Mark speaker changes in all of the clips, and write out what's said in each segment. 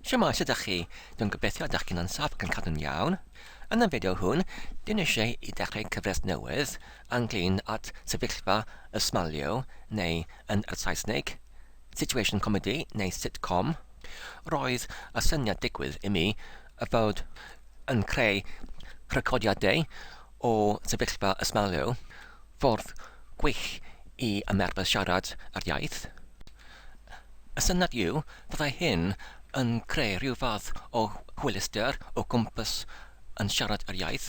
Speaker 1: Siema, sut ydych chi? Dwi'n gobeithio ydych chi'n ansaf ac yn cadw'n iawn. Yn y fideo hwn, dwi'n eisiau i dechrau cyfres newydd ynglyn at sefyllfa ysmalio, neu yn y Saesneg, situation comedy neu sitcom. Roedd y syniad digwydd i mi y fod yn creu recordiadau o sefyllfa ysmalio, ffordd gwych i ymarfer siarad yr iaith. Y syniad yw fyddai hyn yn creu rhyw fath o hwylister o gwmpas yn siarad yr iaith.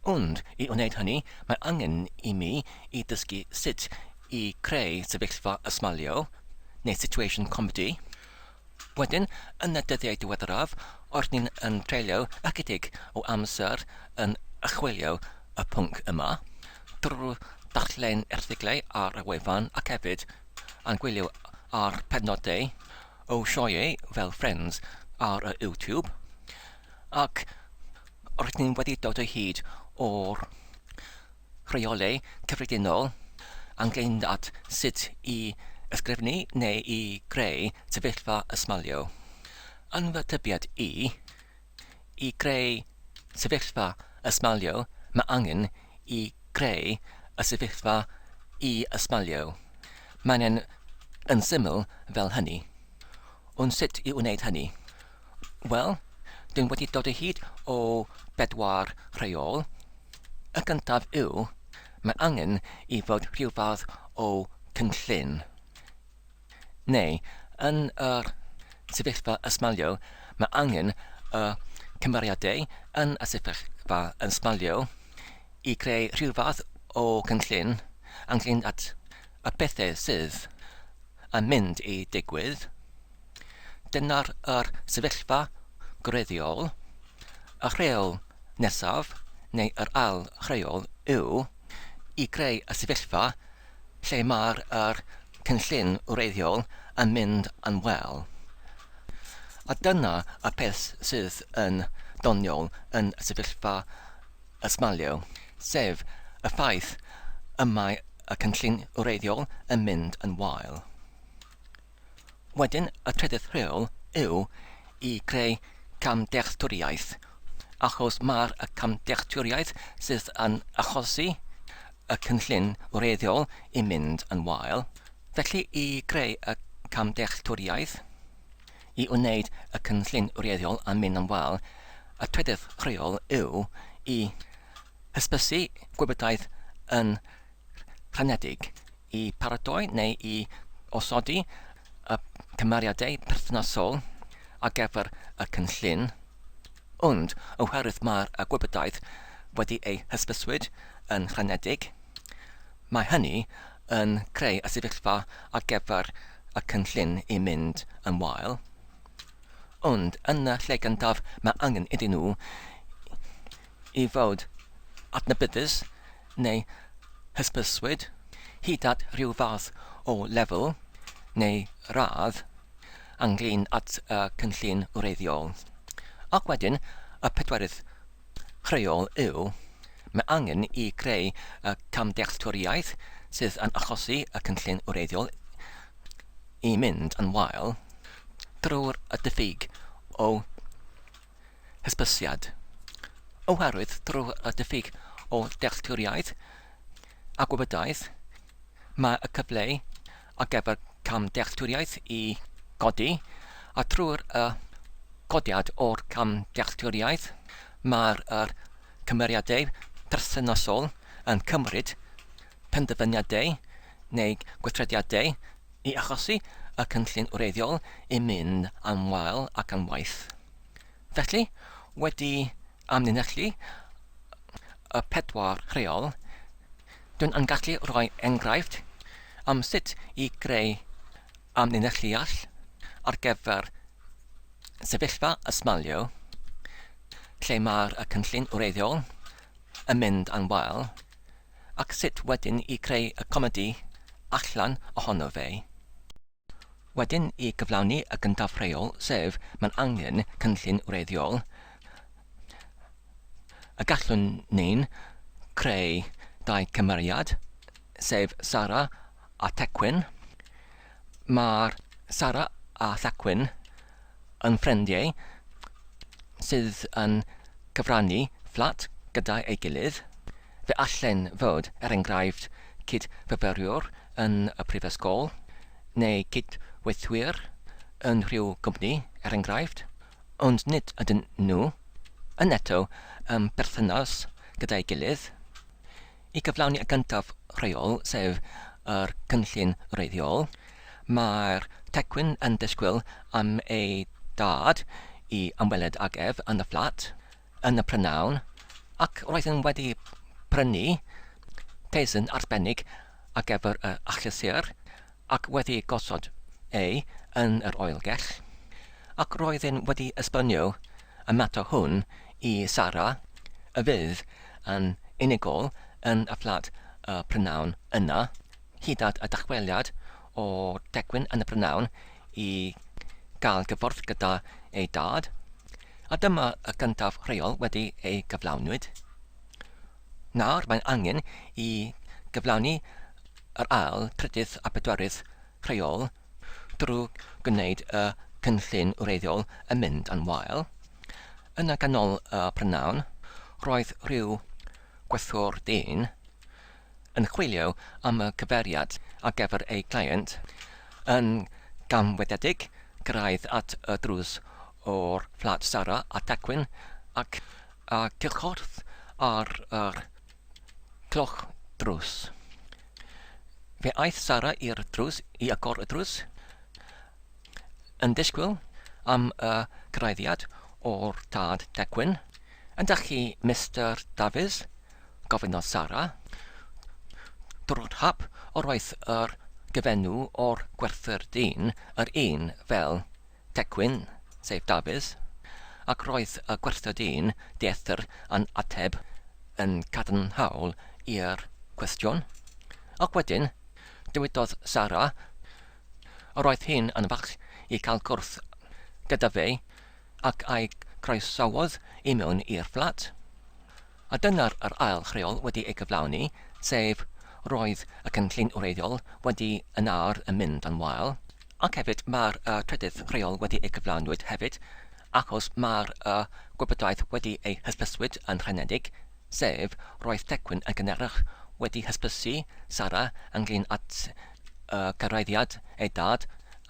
Speaker 1: Ond i wneud hynny, mae angen i mi i dysgu sut i creu sefyllfa ysmalio, neu situation comedy. Wedyn, yn y dyddiau diweddaraf, o'r ni'n yn treulio ychydig o amser yn ychwilio y pwnc yma, drwy darllen erthiglau ar y wefan ac hefyd yn gwylio ar penodau o sioeau fel Friends ar y YouTube, ac roedd ni'n wedi dod o hyd o'r rheolau cyffredinol ynglyn at sut i ysgrifennu neu i greu sefyllfa ysmalio. Yn fy tybied i greu sefyllfa ysmalio, mae angen i greu y sefyllfa i ysmalio. Mae'n yn syml fel hynny. Ond sut i wneud hynny? Wel, dwi'n wedi dod o hyd o 4 rheol. Y gyntaf yw, mae angen i fod rhyw fath o cynllun. Neu, yn yr sefyllfa ysmalio, mae angen y cymeriadau yn y sefyllfa ysmalio i creu rhyw fath o cynllun ynglyn at y bethau sydd yn mynd i digwydd. Dyna'r sefyllfa gwreiddiol. Y rheol nesaf, neu yr ail rheol, yw i greu y sefyllfa lle mae'r cynllun wreiddiol yn mynd yn wel. A dyna y peth sydd yn doniol yn y sefyllfa ysmalio, sef y ffaith y mae y cynllun wreiddiol yn mynd yn wael. Wedyn, y trydydd rheol yw i creu camdealltwriaeth, achos mae'r camdealltwriaeth sydd yn achosi y cynllun wreiddiol i mynd yn wael. Felly, i greu y camdealltwriaeth, i wneud y cynllun wreiddiol yn mynd yn wael, y trydydd rheol yw i hysbysu gwybodaeth yn rhanedig, i paratoi neu i osodi y cymeriadau perthnasol ar gyfer y cynllun, ond oherwydd mae'r gwybodaeth wedi ei hysbyswyd yn rhanedig, mae hynny yn creu y sefyllfa ar gyfer y cynllun i mynd yn wael. Ond yn y lle gyntaf, mae angen iddyn nhw i fod adnabyddus neu hysbyswyd hyd at rhyw fath o lefel neu radd ynglyn at y cynllun wreiddiol. Ac wedyn, y 4th rheol yw, mae angen i creu y camdealltwriaeth sydd yn achosi y cynllun wreiddiol i mynd yn wael drwy'r diffyg o hysbysiad. Oherwydd drwy y diffyg o dealltwriaeth a gwybodaeth, mae y cyfle ar gyfer camdealltwriaeth i godi, a trwy'r godiad o'r camdealltwriaeth, mae'r cymeriadau perthnasol yn cymryd penderfyniadau neu gweithrediadau i achosi y cynllun wreiddiol i mynd yn wael ac yn waeth. Felly, wedi amlinellu y 4 rheol, dwi'n gallu rhoi enghraifft am sut i greu amlinelliall ar gyfer sefyllfa ysmalio, lle mae'r cynllun wreiddiol yn mynd yn wael, ac sut wedyn i creu y comedi allan ohono fe. Wedyn i gyflawni y gyntaf rheol, sef mae'n angen cynllun wreiddiol, y gallwn ni'n creu 2 cymeriad, sef Sarah a Tecwyn. Mae'r Sarah a Thacwyn yn ffrindiau sydd yn cyfrannu fflat gyda ei gilydd. Fe allan fod, enghraifft, cydfyfyriwr yn y prifysgol, neu cydweithwyr yn rhyw gwmni, enghraifft, ond nid ydyn nhw yn eto berthynas gyda'i gilydd. I gyflawni y gyntaf rheol, sef yr cynllun wreiddiol, mae'r tecwyn yn disgwyl am ei dad i ymweled ag ef yn y fflat, yn y prynawn, ac roedd yn wedi prynu tesyn arbennig ar gyfer y achlysur ac wedi gosod ei yn yr oelgell, ac roedd yn wedi esbonio y mater hwn i Sarah, y fydd yn unigol yn y fflat y prynawn yna, hyd at y dychweliad o tecwyn yn y prynawn i gael gyffordd gyda ei dad, a dyma y gyntaf rheol wedi ei gyflawnwyd. Nawr mae'n angen i gyflawni yr ail, trydydd a bedwaredd rheol drwy gwneud y cynllun wreiddiol yn mynd yn wael. Yn y ganol y prynawn, roedd rhyw gweithwr dyn yn chwilio am y cyfeiriad ar gyfer ei client yn gamwededig gyrraedd at y drws o'r fflat Sarah a tecwyn ac cylchorth ar yr cloch drws. Fe aeth Sarah i'r drws, i agor y drws, yn disgwyl am y gyrraeddiad o'r tad tecwyn. Ydych chi Mr Davies? Gofynnodd Sarah. Drwy'r hap roedd yr gyfenw o'r gwerthwr dyn yr un fel tecwyn, sef Davies, ac roedd y gwerthwr dyn dieithr yn ateb yn cadarnhaol i'r cwestiwn. Ac wedyn, dywedodd Sarah, roedd hi'n yn falch i cael gwrth gyda fe ac ei croesawodd i mewn i'r fflat. A dyna'r ail rheol wedi ei gyflawni, sef roedd y cynllun wreiddiol wedi yn awr yn mynd yn wael, ac hefyd mae'r trydydd rheol wedi ei gyflawnwyd hefyd, achos mae'r gwybodaeth wedi ei hysbyswyd yn rhenedig, sef roedd tecwyn yn gynnyrch wedi hysbysu Sarah ynglyn at gyrraeddiad ei dad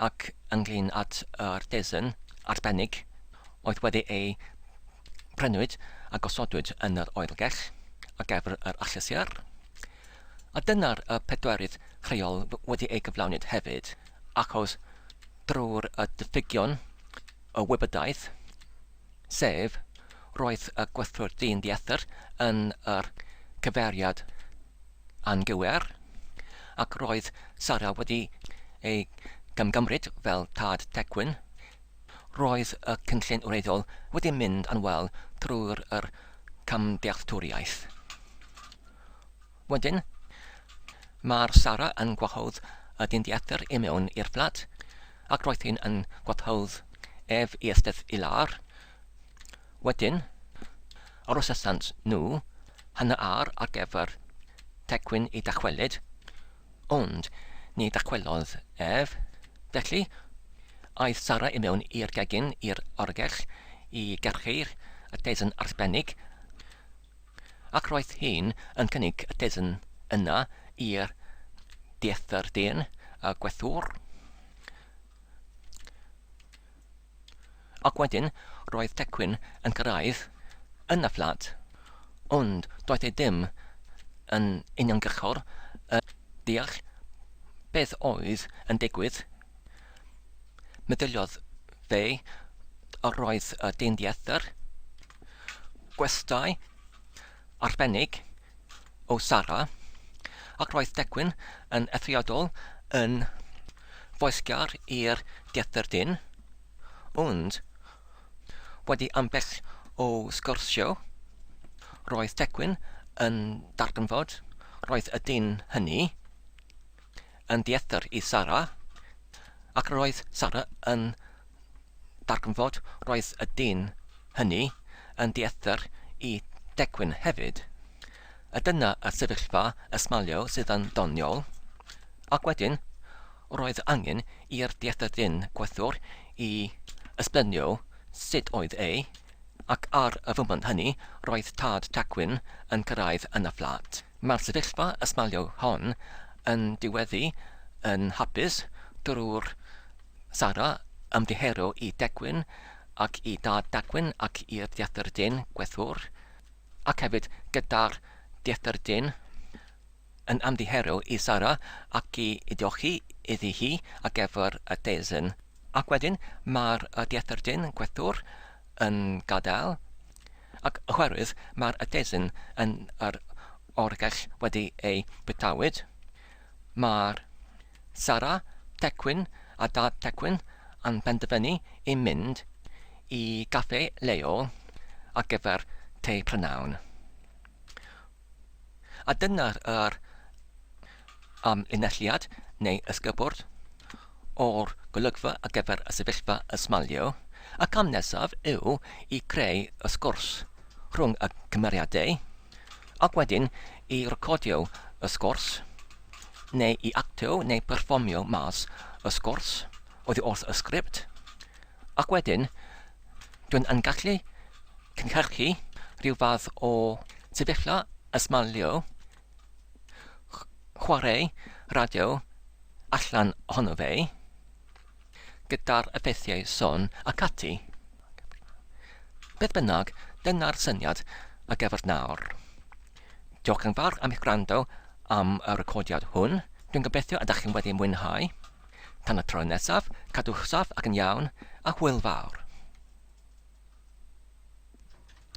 Speaker 1: ac ynglyn at yr tesyn arbennig oedd wedi ei prynwyd a gosodwyd yn yr oelgell ar gyfer yr achlysur. A dyna'r pedwerydd rheol wedi ei gyflawnwyd hefyd, achos drwy'r diffygion y wybodaeth, sef roedd y gwerthwr dyn dieithr yn yr cyfeiriad angywir, ac roedd Sarah wedi ei gymryd fel tad tecwyn. Roedd y cynllun wreiddiol wedi mynd yn wel drwy'r camdealltwriaeth. Wedyn, mae'r Sarah yn gwahodd y dyn dieithr i mewn i'r fflat, ac roedd hi'n yn gwahodd ef i eistedd i lawr. Wedyn, arosysant nhw hanner awr ar gyfer tecwyn i dachwelyd, ond ni dachwelodd ef. Felly, aeth Sarah i mewn i'r gegin i'r orgell i gerchu'r y tesyn arbennig, ac roedd hi'n yn cynnig y tesyn yna i'r dieithr dyn a gwerthwr. Ac wedyn, roedd tecwyn yn cyrraedd yn y fflat, ond doedd ei ddim yn uniongyrchol deall beth oedd yn digwydd. Meddyliodd fe roedd y dyn dieithr gwestai arbennig o Sarah, ac roedd tecwyn yn eithriadol yn foesgar i'r dieithr dyn, ond wedi ambell o sgwrsio, roedd tecwyn yn darganfod roedd y dyn hynny yn dieithr i Sarah, ac roedd Sarah yn darganfod roedd y dyn hynny yn dieithr i tecwyn hefyd. A dyna y sefyllfa ysmalio sydd yn doniol, ac wedyn roedd angen i'r dieithr dyn gwerthwr i esbonio sut oedd ac ar y foment hynny roedd tad Tacwyn yn cyrraedd yn y fflat. Mae'r sefyllfa ysmalio hon yn diweddu yn hapus drwy'r Sara ymddihero i Decwyn ac i dad Dacwyn ac i'r diethardyn gwethwr, ac hefyd gyda'r diethardyn yn ymddihero i Sara ac i diolchi iddi hi ar gyfer y desyn. Ac wedyn mae'r diethardyn gwethwr yn gadael, ac oherwydd mae'r desyn yn yr oergell wedi ei bwytawyd, mae'r Sara, Decwyn a dad Decwyn yn penderfynu i mynd i gaffe leol ar gyfer te prynawn. A dyna'r linelliad neu ysgybwrd o'r golygfa ar gyfer y sefyllfa ysmalio, a cam nesaf yw i creu y sgwrs rhwng y cymeriadau, ac wedyn i recordio y sgwrs, neu i actio neu perfformio mas y sgwrs oddi wrth y sgript, ac wedyn dwi'n gallu cynhyrchu rhyw fath o sefyllfa ysmalio, chwarae radio allan ohono fe, gyda'r effeithiau son ac ati. Beth bynnag, dyna'r syniad ar gyfer nawr. Diolch yn fawr am eich gwrando am y recordiad hwn. Dwi'n gobeithio ydych chi'n wedi mwynhau. Tan y tro nesaf, cadwch saff ac yn iawn, a hwyl fawr.